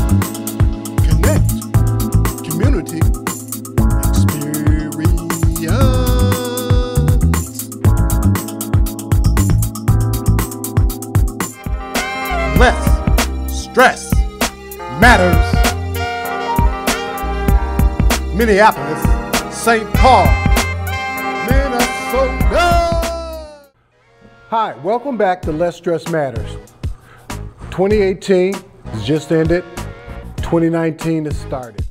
Connect. Community experience. Less stress matters. Minneapolis, St. Paul, Minnesota. Hi, welcome back to Less Stress Matters. 2018 has just ended. 2019 has started.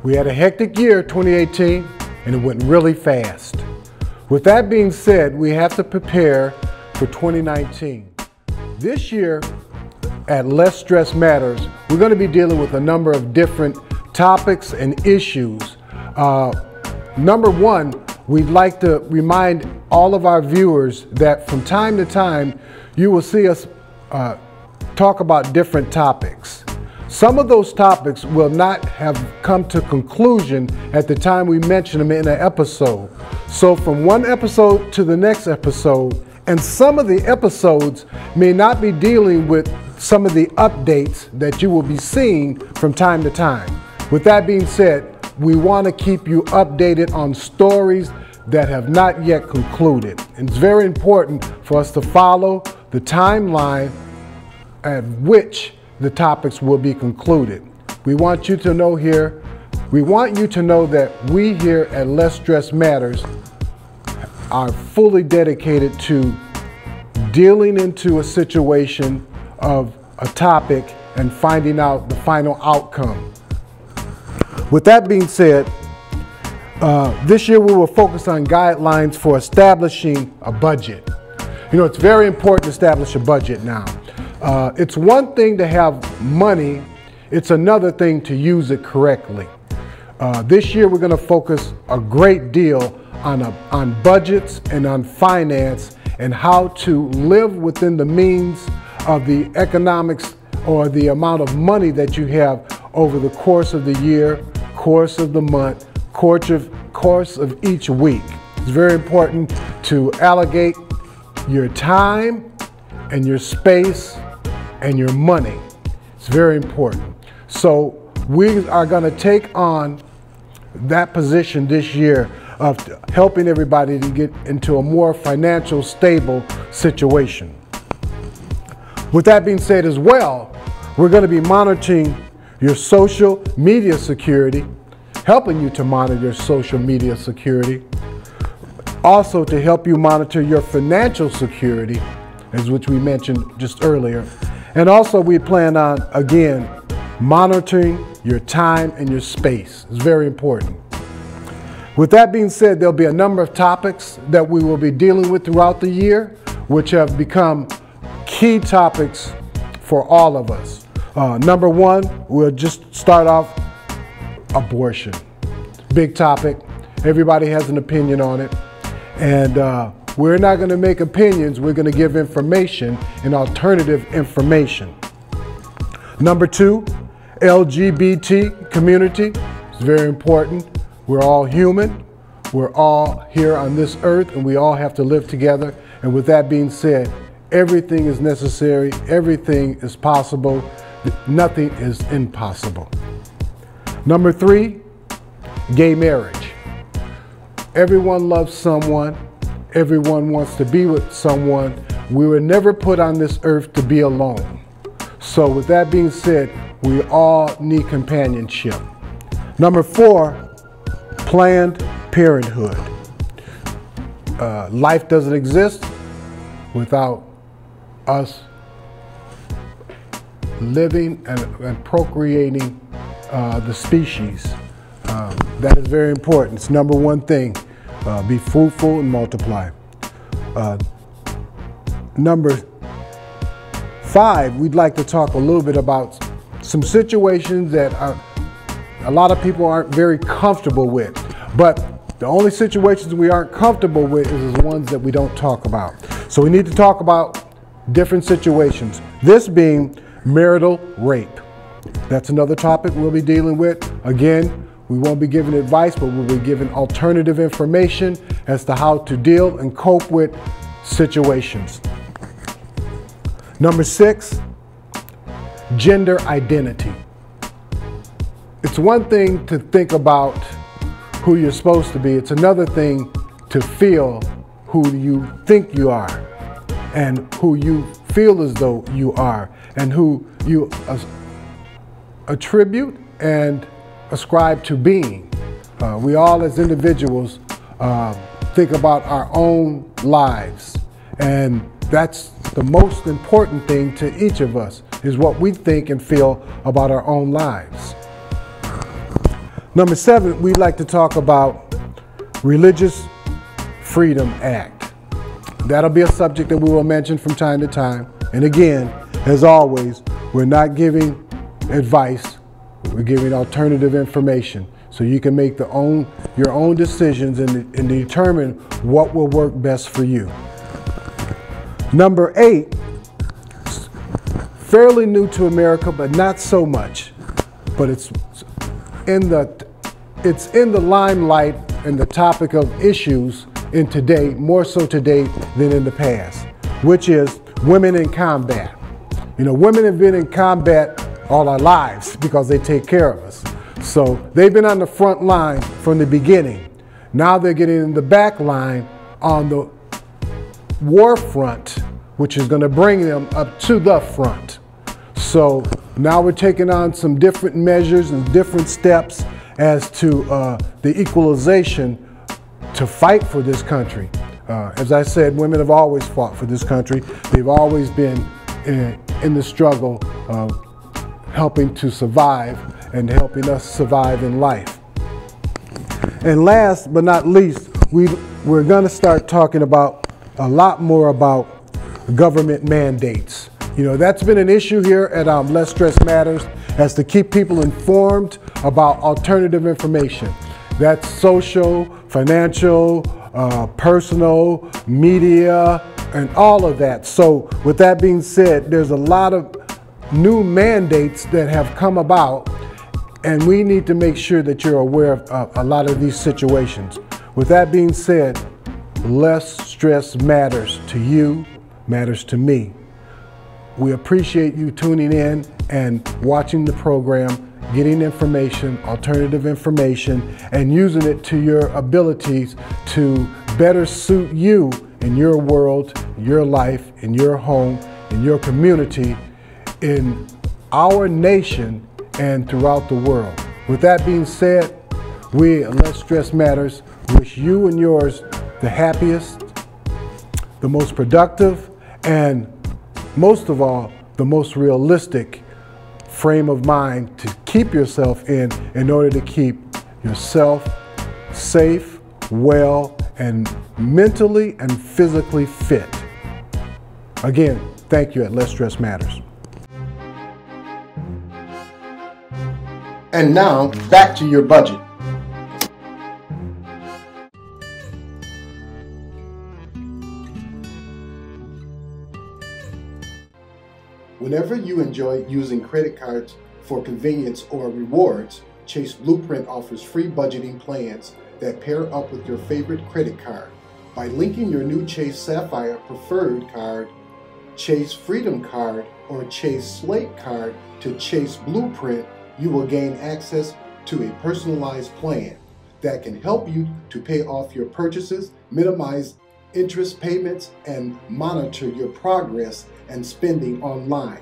We had a hectic year, 2018, and it went really fast. With that being said, we have to prepare for 2019. This year at Less Stress Matters, we're going to be dealing with a number of different topics and issues. Number one, we'd like to remind all of our viewers that from time to time, you will see us talk about different topics. Some of those topics will not have come to conclusion at the time we mention them in an episode. So from one episode to the next episode, and some of the episodes may not be dealing with some of the updates that you will be seeing from time to time. With that being said, we want to keep you updated on stories that have not yet concluded. And it's very important for us to follow the timeline at which the topics will be concluded. We want you to know that we here at Less Stress Matters are fully dedicated to dealing into a situation of a topic and finding out the final outcome. With that being said, this year we will focus on guidelines for establishing a budget. You know, it's very important to establish a budget now. It's one thing to have money, it's another thing to use it correctly. This year we're going to focus a great deal on budgets and on finance and how to live within the means of the economics or the amount of money that you have over the course of the year, course of the month, course of each week. It's very important to allocate your time and your space and your money. It's very important. So we are going to take on that position this year of helping everybody to get into a more financial stable situation. With that being said as well, we're going to be monitoring your social media security, helping you to monitor your social media security, also to help you monitor your financial security, as which we mentioned just earlier. And also we plan on, again, monitoring your time and your space. It's very important. With that being said, there'll be a number of topics that we will be dealing with throughout the year, which have become key topics for all of us. Number one, we'll just start off abortion. Big topic. Everybody has an opinion on it. And we're not going to make opinions. We're going to give information and alternative information. Number two, LGBT community. It's very important. We're all human. We're all here on this earth and we all have to live together. And with that being said, everything is necessary. Everything is possible. Nothing is impossible. Number three, gay marriage. Everyone loves someone. Everyone wants to be with someone. We were never put on this earth to be alone. So with that being said, we all need companionship. Number four, Planned Parenthood. Life doesn't exist without us living and procreating the species. That is very important. It's number one thing. Be fruitful and multiply. Number five, we'd like to talk a little bit about some situations that a lot of people aren't very comfortable with. But the only situations we aren't comfortable with is the ones that we don't talk about. So we need to talk about different situations. This being marital rape. That's another topic we'll be dealing with. Again, we won't be giving advice, but we'll be giving alternative information as to how to deal and cope with situations. Number six, gender identity. it's one thing to think about who you're supposed to be. It's another thing to feel who you think you are and who you feel as though you are and who you attribute and ascribe to being. We all as individuals think about our own lives, and that's the most important thing to each of us, is what we think and feel about our own lives. Number 7, we'd like to talk about Religious Freedom Act. That'll be a subject that we will mention from time to time. And again, as always, we're not giving advice, we're giving alternative information, so you can make your own decisions and determine what will work best for you. Number 8, fairly new to America, but not so much. But it's in the limelight and the topic of issues in today, more so today than in the past, which is women in combat. You know, women have been in combat all our lives because they take care of us. So they've been on the front line from the beginning. Now they're getting in the back line on the war front, which is going to bring them up to the front. So now we're taking on some different measures and different steps as to the equalization to fight for this country. As I said, women have always fought for this country. They've always been in the struggle of helping to survive and helping us survive in life. And last but not least, we're going to start talking about a lot more about government mandates. You know, that's been an issue here at Less Stress Matters, as to keep people informed about alternative information. That's social, financial, personal, media, and all of that. So with that being said, there's a lot of new mandates that have come about, and we need to make sure that you're aware of a lot of these situations. With that being said, less stress matters to you, matters to me. We appreciate you tuning in and watching the program, getting information, alternative information, and using it to your abilities to better suit you in your world, your life, in your home, in your community, in our nation, and throughout the world. With that being said, we at Less Stress Matters wish you and yours the happiest, the most productive, and most of all, the most realistic frame of mind to keep yourself in order to keep yourself safe, well, and mentally and physically fit. Again, thank you at Less Stress Matters. And now, back to your budget. Whenever you enjoy using credit cards for convenience or rewards, Chase Blueprint offers free budgeting plans that pair up with your favorite credit card. By linking your new Chase Sapphire Preferred card, Chase Freedom card, or Chase Slate card to Chase Blueprint, you will gain access to a personalized plan that can help you to pay off your purchases, minimize interest payments, and monitor your progress and spending online.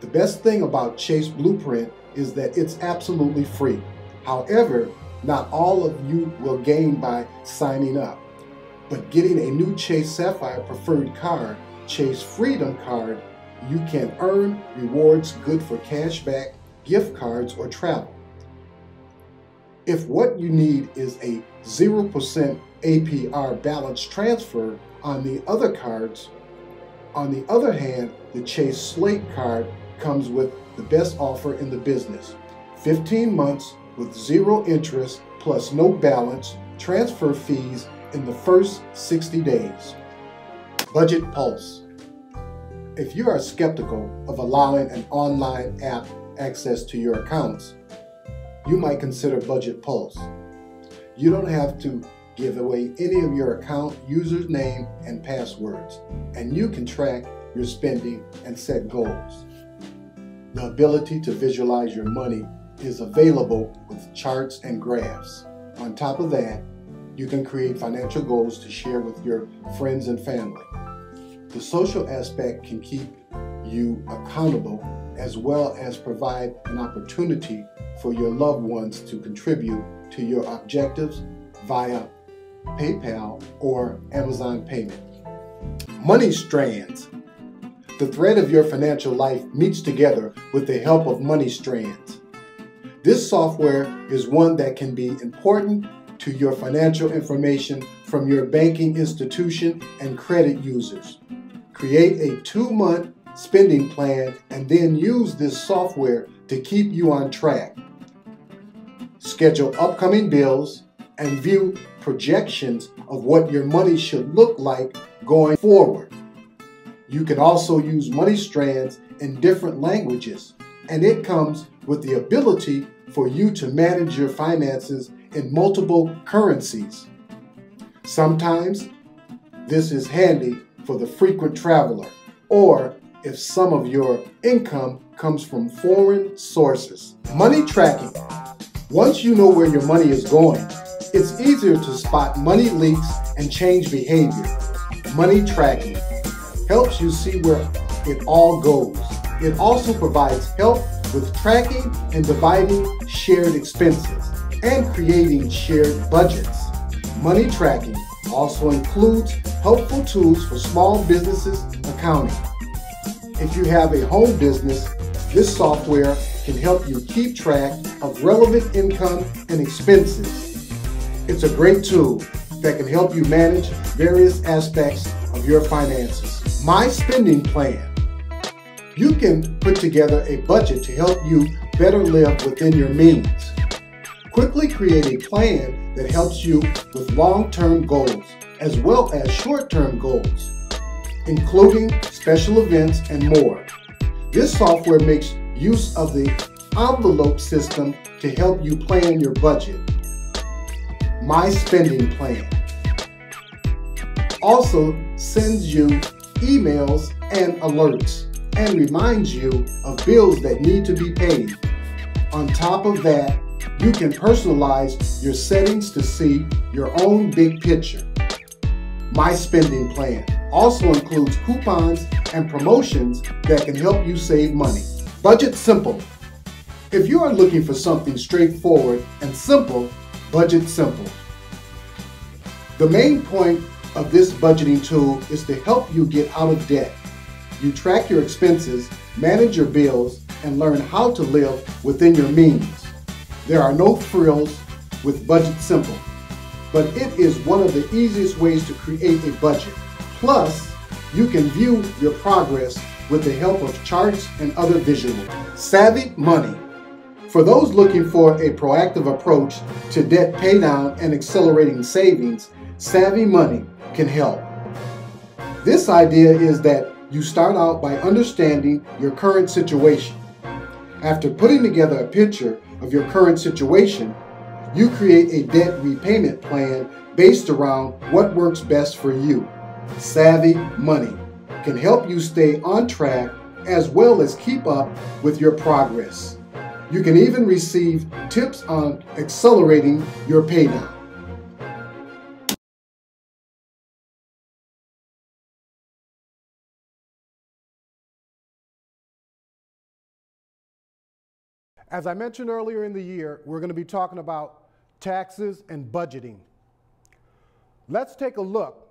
The best thing about Chase Blueprint is that it's absolutely free. However, not all of you will gain by signing up. But getting a new Chase Sapphire Preferred card, Chase Freedom card, you can earn rewards good for cashback, gift cards, or travel. If what you need is a 0% APR balance transfer on the other cards, on the other hand, the Chase Slate card comes with the best offer in the business. 15 months with 0 interest plus no balance transfer fees in the first 60 days. Budget Pulse. If you are skeptical of allowing an online app access to your accounts, you might consider Budget Pulse. You don't have to give away any of your account username and passwords, and you can track your spending and set goals. The ability to visualize your money is available with charts and graphs. On top of that, you can create financial goals to share with your friends and family. The social aspect can keep you accountable as well as provide an opportunity for your loved ones to contribute to your objectives via PayPal or Amazon payment. Money Strands. The thread of your financial life meets together with the help of Money Strands. This software is one that can be important to your financial information from your banking institution and credit users. Create a 2-month spending plan and then use this software to keep you on track. Schedule upcoming bills and view projections of what your money should look like going forward. You can also use Money Strands in different languages, and it comes with the ability for you to manage your finances in multiple currencies. Sometimes this is handy for the frequent traveler, or if some of your income comes from foreign sources. Money tracking. Once you know where your money is going, it's easier to spot money leaks and change behavior. Money tracking helps you see where it all goes. It also provides help with tracking and dividing shared expenses and creating shared budgets. Money tracking also includes helpful tools for small businesses accounting. If you have a home business, this software can help you keep track of relevant income and expenses. It's a great tool that can help you manage various aspects of your finances. My Spending Plan. You can put together a budget to help you better live within your means. Quickly create a plan that helps you with long-term goals as well as short-term goals, including special events and more. This software makes use of the envelope system to help you plan your budget. My Spending Plan also sends you emails and alerts and reminds you of bills that need to be paid. On top of that, you can personalize your settings to see your own big picture. My Spending Plan also includes coupons and promotions that can help you save money. Budget Simple. If you are looking for something straightforward and simple, Budget Simple. The main point of this budgeting tool is to help you get out of debt. You track your expenses, manage your bills, and learn how to live within your means. There are no frills with Budget Simple, but it is one of the easiest ways to create a budget. Plus, you can view your progress with the help of charts and other visuals. Savvy Money. For those looking for a proactive approach to debt paydown and accelerating savings, Savvy Money can help. This idea is that you start out by understanding your current situation. After putting together a picture of your current situation, you create a debt repayment plan based around what works best for you. Savvy Money can help you stay on track as well as keep up with your progress. You can even receive tips on accelerating your paydown. As I mentioned earlier in the year, we're going to be talking about taxes and budgeting. Let's take a look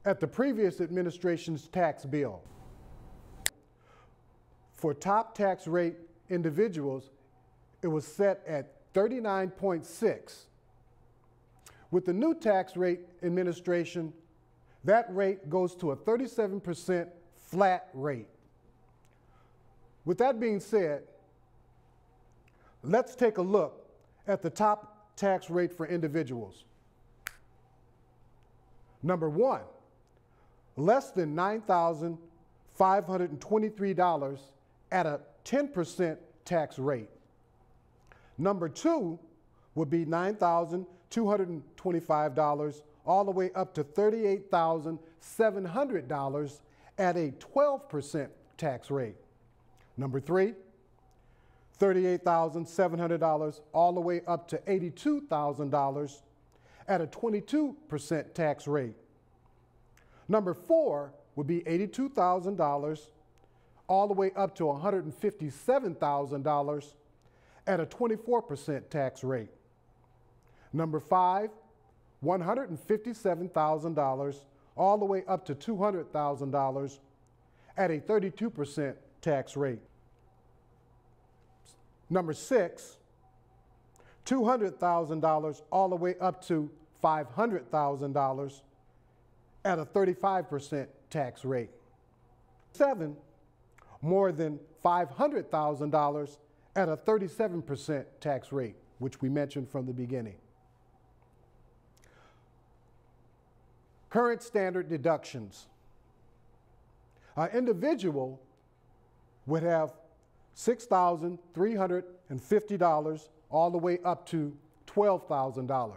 at the previous administration's tax bill. For top tax rate individuals, it was set at 39.6. With the new tax rate administration, that rate goes to a 37% flat rate. With that being said, let's take a look at the top tax rate for individuals. Number 1, less than $9,523 at a 10% tax rate. Number 2 would be $9,225 all the way up to $38,700 at a 12% tax rate. Number 3, $38,700 all the way up to $82,000 at a 22% tax rate. Number 4 would be $82,000 all the way up to $157,000 at a 24% tax rate. Number 5, $157,000 all the way up to $200,000 at a 32% tax rate. Number 6, $200,000 all the way up to $500,000 at a 35% tax rate. 7, more than $500,000 at a 37% tax rate, which we mentioned from the beginning. Current standard deductions. An individual would have $6,350 all the way up to $12,000.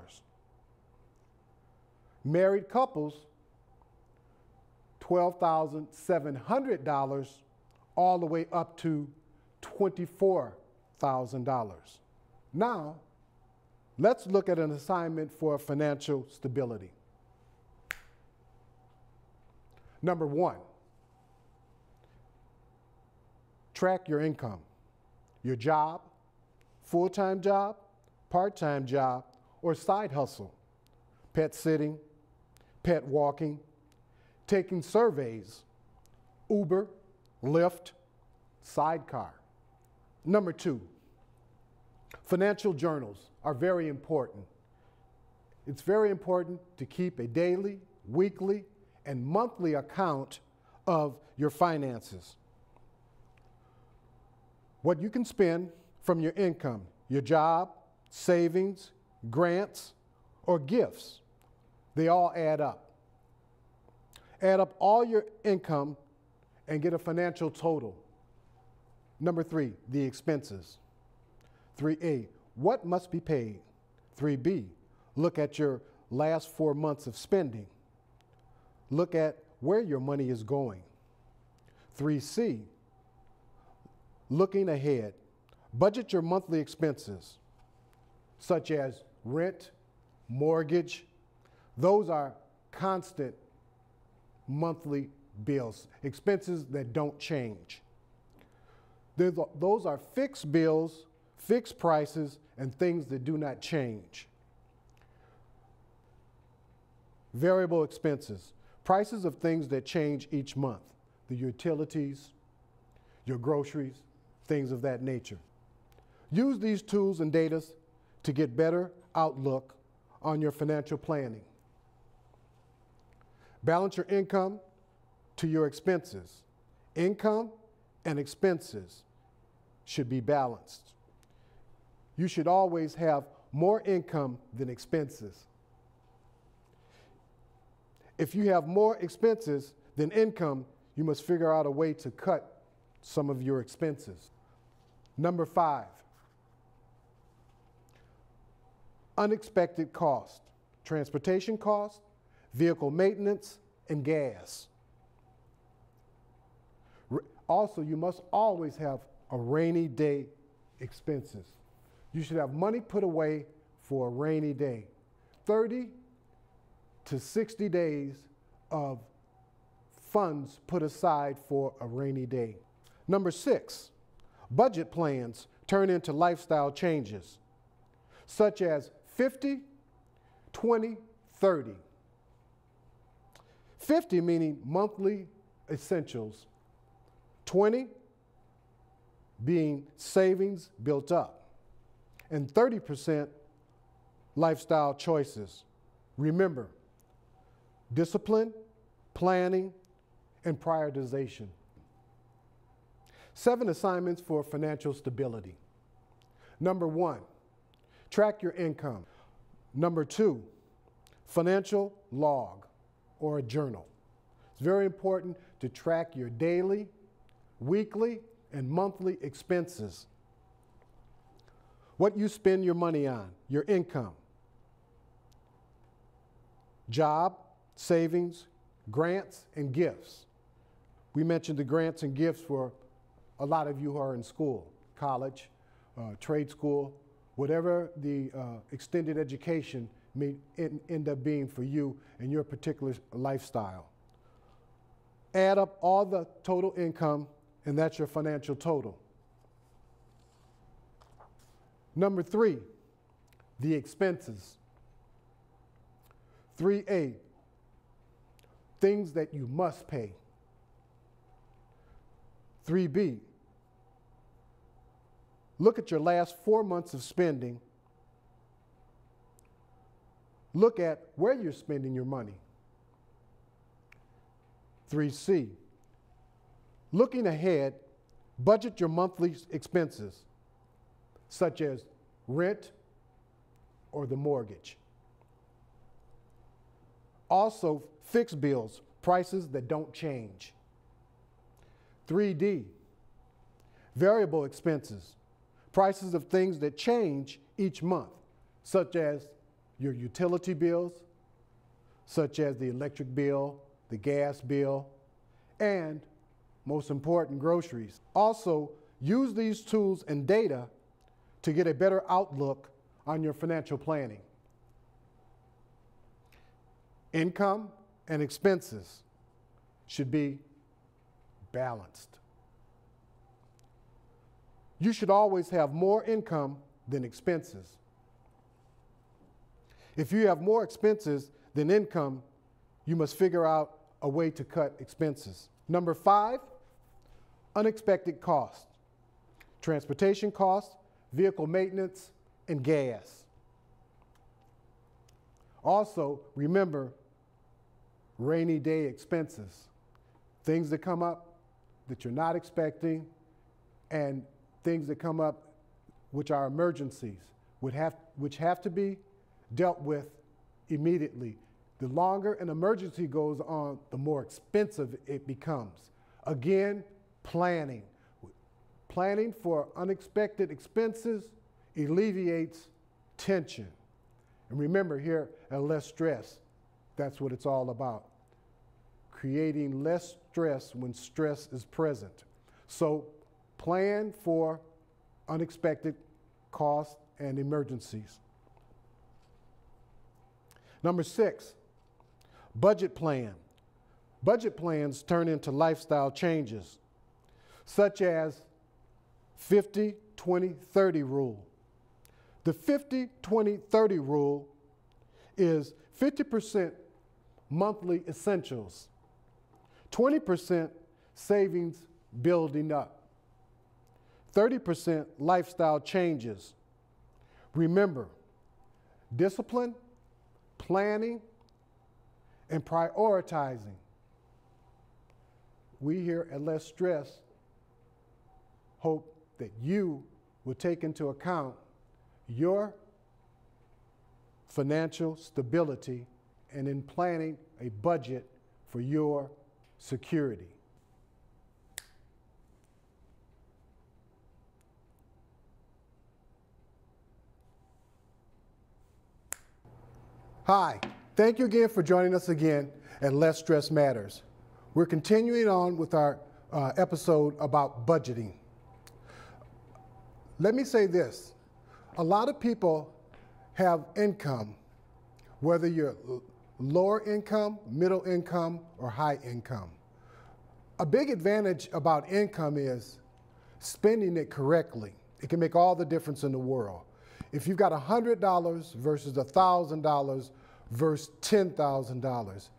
Married couples, $12,700 all the way up to $24,000. Now, let's look at an assignment for financial stability. Number 1, track your income, your job, full-time job, part-time job, or side hustle, pet sitting, pet walking, taking surveys, Uber, Lyft, sidecar. Number 2, financial journals are very important. It's very important to keep a daily, weekly, and monthly account of your finances. What you can spend from your income, your job, savings, grants, or gifts, they all add up. Add up all your income and get a financial total. Number 3, the expenses. 3A, what must be paid? 3B, look at your last 4 months of spending. Look at where your money is going. 3C, looking ahead. Budget your monthly expenses, such as rent, mortgage. Those are constant monthly bills, expenses that don't change. Those are fixed bills, fixed prices, and things that do not change. Variable expenses, prices of things that change each month, the utilities, your groceries, things of that nature. Use these tools and data to get better outlook on your financial planning. Balance your income to your expenses. Income and expenses should be balanced. You should always have more income than expenses. If you have more expenses than income, you must figure out a way to cut some of your expenses. Number 5, unexpected cost, transportation cost, vehicle maintenance, and gas. Also, you must always have a rainy day expenses. You should have money put away for a rainy day. 30 to 60 days of funds put aside for a rainy day. Number 6, budget plans turn into lifestyle changes, such as 50, 20, 30. 50 meaning monthly essentials, 20 being savings built up, and 30% lifestyle choices. Remember, discipline, planning, and prioritization. 7 assignments for financial stability. Number 1, track your income. Number 2, financial log or a journal. It's very important to track your daily, weekly, and monthly expenses. What you spend your money on, your income, job, savings, grants, and gifts. We mentioned the grants and gifts for a lot of you who are in school, college, trade school, whatever the extended education may end up being for you and your particular lifestyle. Add up all the total income, and that's your financial total. Number 3, the expenses. 3A, things that you must pay. 3B, look at your last 4 months of spending. Look at where you're spending your money. 3C, looking ahead, budget your monthly expenses, such as rent or the mortgage. Also, fixed bills, prices that don't change. 3D, variable expenses, prices of things that change each month, such as your utility bills, such as the electric bill, the gas bill, and most important, groceries. Also, use these tools and data to get a better outlook on your financial planning. Income and expenses should be balanced. You should always have more income than expenses. If you have more expenses than income, you must figure out a way to cut expenses. Number 5, unexpected costs. Transportation costs, vehicle maintenance, and gas. Also, remember rainy day expenses. Things that come up that you're not expecting, and things that come up which are emergencies, which have to be dealt with immediately. The longer an emergency goes on, the more expensive it becomes. Again, planning. Planning for unexpected expenses alleviates tension. And remember, here at Less Stress, that's what it's all about. Creating less stress when stress is present. So plan for unexpected costs and emergencies. Number 6, budget plan. Budget plans turn into lifestyle changes, such as 50-20-30 rule. The 50-20-30 rule is 50% monthly essentials, 20% savings building up, 30% lifestyle changes. Remember, discipline, planning, and prioritizing. We here at Less Stress hope that you will take into account your financial stability and in planning a budget for your security. Hi, thank you again for joining us again at Less Stress Matters. We're continuing on with our episode about budgeting. Let me say this. A lot of people have income, whether you're lower income, middle income, or high income. A big advantage about income is spending it correctly. It can make all the difference in the world. If you've got $100 versus $1,000 versus $10,000,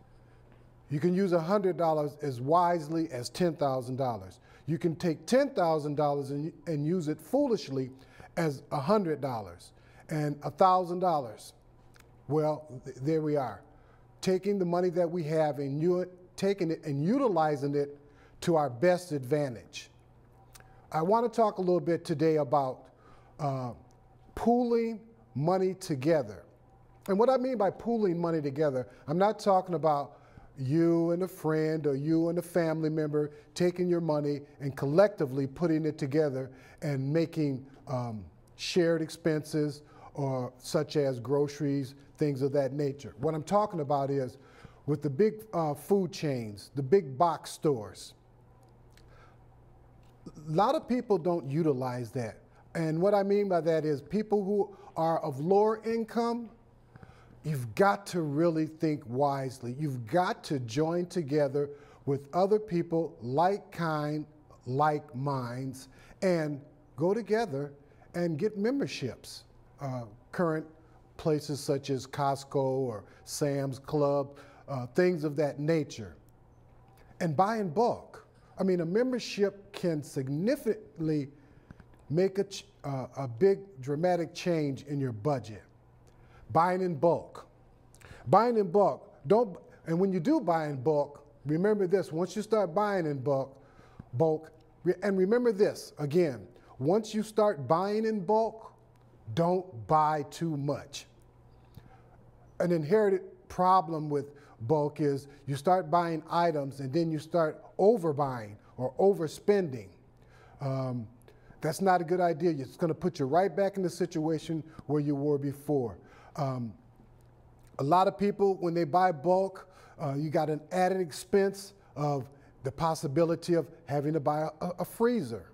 you can use $100 as wisely as $10,000. You can take $10,000 and use it foolishly as $100 and $1,000. Well, there we are. Taking the money that we have and taking it and utilizing it to our best advantage. I want to talk a little bit today about pooling money together. And what I mean by pooling money together, I'm not talking about you and a friend or you and a family member taking your money and collectively putting it together and making shared expenses or such as groceries, things of that nature. What I'm talking about is with the big food chains, the big box stores. A lot of people don't utilize that. And what I mean by that is people who are of lower income, you've got to really think wisely. You've got to join together with other people like kind, like minds, and go together and get memberships. Current places such as Costco or Sam's Club, things of that nature. And buy in bulk. I mean, a membership can significantly make a big dramatic change in your budget. Buying in bulk. Buying in bulk, and when you do buy in bulk, remember this, once you start buying in bulk, and remember this, again, once you start buying in bulk, don't buy too much. An inherited problem with bulk is you start buying items and then you start overbuying or overspending. That's not a good idea. It's going to put you right back in the situation where you were before. A lot of people, when they buy bulk, you got an added expense of the possibility of having to buy a freezer.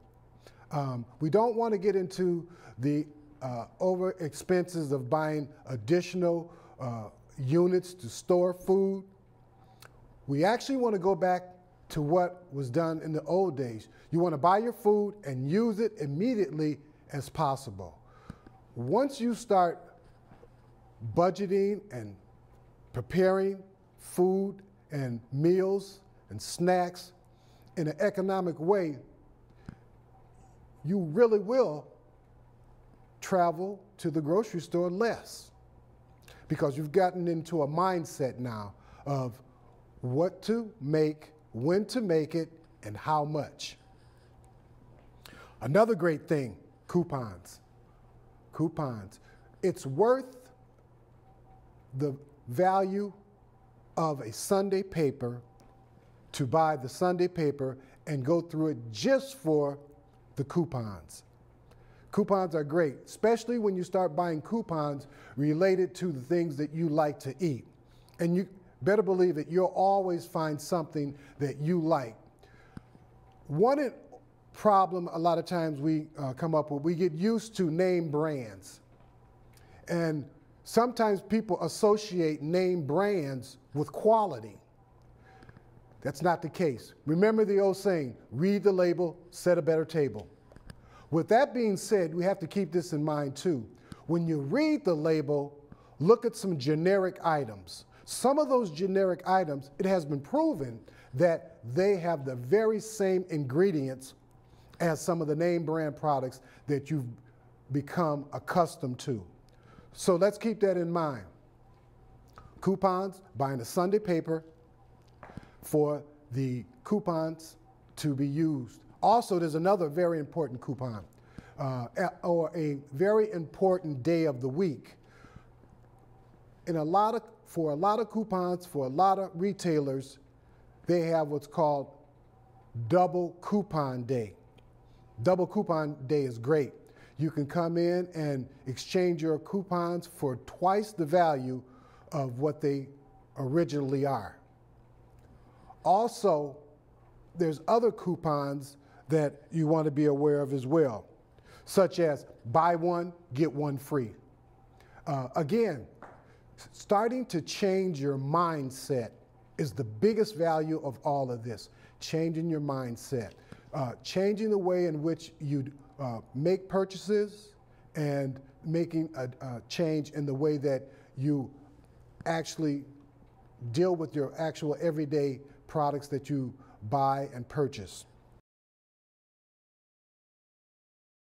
We don't want to get into the over expenses of buying additional units to store food. We actually want to go back to what was done in the old days. You want to buy your food and use it immediately as possible. Once you start budgeting and preparing food and meals and snacks in an economic way, you really will travel to the grocery store less, because you've gotten into a mindset now of what to make, when to make it, and how much. Another great thing, coupons. Coupons. It's worth the value of a Sunday paper to buy the Sunday paper and go through it just for the coupons. Coupons are great, especially when you start buying coupons related to the things that you like to eat. And you better believe it, you'll always find something that you like. One problem a lot of times we come up with, we get used to name brands. And sometimes people associate name brands with quality. That's not the case. Remember the old saying, read the label, set a better table. With that being said, we have to keep this in mind too. When you read the label, look at some generic items. Some of those generic items, it has been proven that they have the very same ingredients as some of the name brand products that you've become accustomed to. So let's keep that in mind. Coupons, buying a Sunday paper for the coupons to be used. Also, there's another very important coupon, or a very important day of the week. For a lot of coupons, for a lot of retailers, they have what's called double coupon day. Double coupon day is great. You can come in and exchange your coupons for twice the value of what they originally are. Also, there's other coupons that you want to be aware of as well, such as buy one, get one free. Again, starting to change your mindset is the biggest value of all of this. Changing your mindset, changing the way in which you make purchases, and making a change in the way that you actually deal with your actual everyday products that you buy and purchase.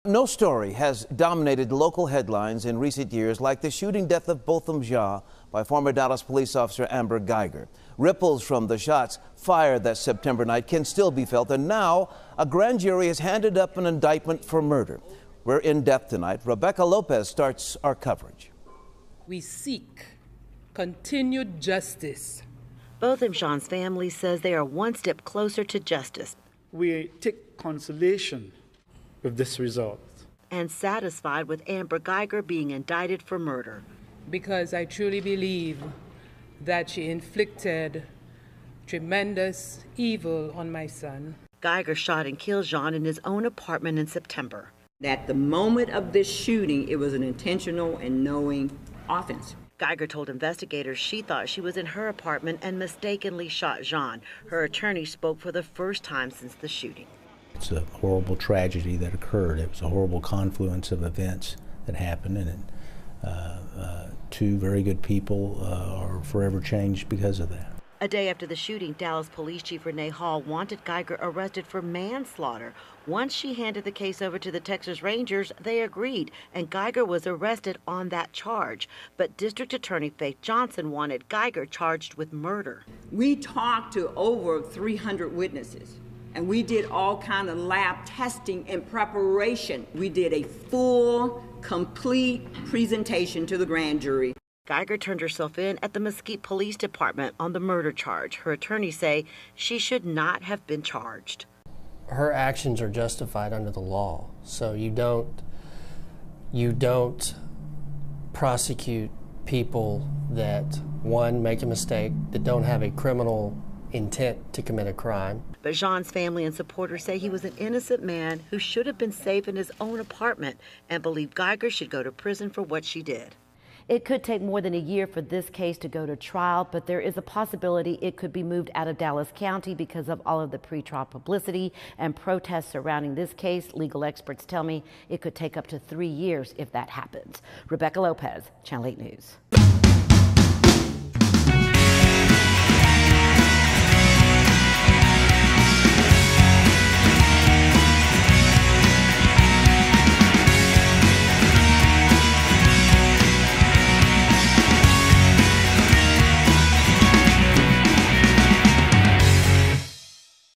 No story has dominated local headlines in recent years like the shooting death of Botham Jean by former Dallas police officer Amber Guyger. Ripples from the shots fired that September night can still be felt, and now a grand jury has handed up an indictment for murder. We're in depth tonight. Rebecca Lopez starts our coverage. We seek continued justice. Botham Jean's family says they are one step closer to justice. We take consolation with this result. And satisfied with Amber Guyger being indicted for murder. Because I truly believe that she inflicted tremendous evil on my son. Guyger shot and killed Jean in his own apartment in September. At the moment of this shooting, it was an intentional and knowing offense. Geiger told investigators she thought she was in her apartment and mistakenly shot Jean. Her attorney spoke for the first time since the shooting. It's a horrible tragedy that occurred. It was a horrible confluence of events that happened, and two very good people are forever changed because of that. A day after the shooting, Dallas Police Chief Renee Hall wanted Geiger arrested for manslaughter. Once she handed the case over to the Texas Rangers, they agreed, and Geiger was arrested on that charge. But District Attorney Faith Johnson wanted Geiger charged with murder. We talked to over 300 witnesses, and we did all kind of lab testing in preparation. We did a full, complete presentation to the grand jury. Geiger turned herself in at the Mesquite Police Department on the murder charge. Her attorneys say she should not have been charged. Her actions are justified under the law, so you don't prosecute people that, one, make a mistake, that don't have a criminal intent to commit a crime. But Jean's family and supporters say he was an innocent man who should have been safe in his own apartment and believe Geiger should go to prison for what she did. It could take more than a year for this case to go to trial, but there is a possibility it could be moved out of Dallas County because of all of the pretrial publicity and protests surrounding this case. Legal experts tell me it could take up to 3 years if that happens. Rebecca Lopez, Channel 8 News.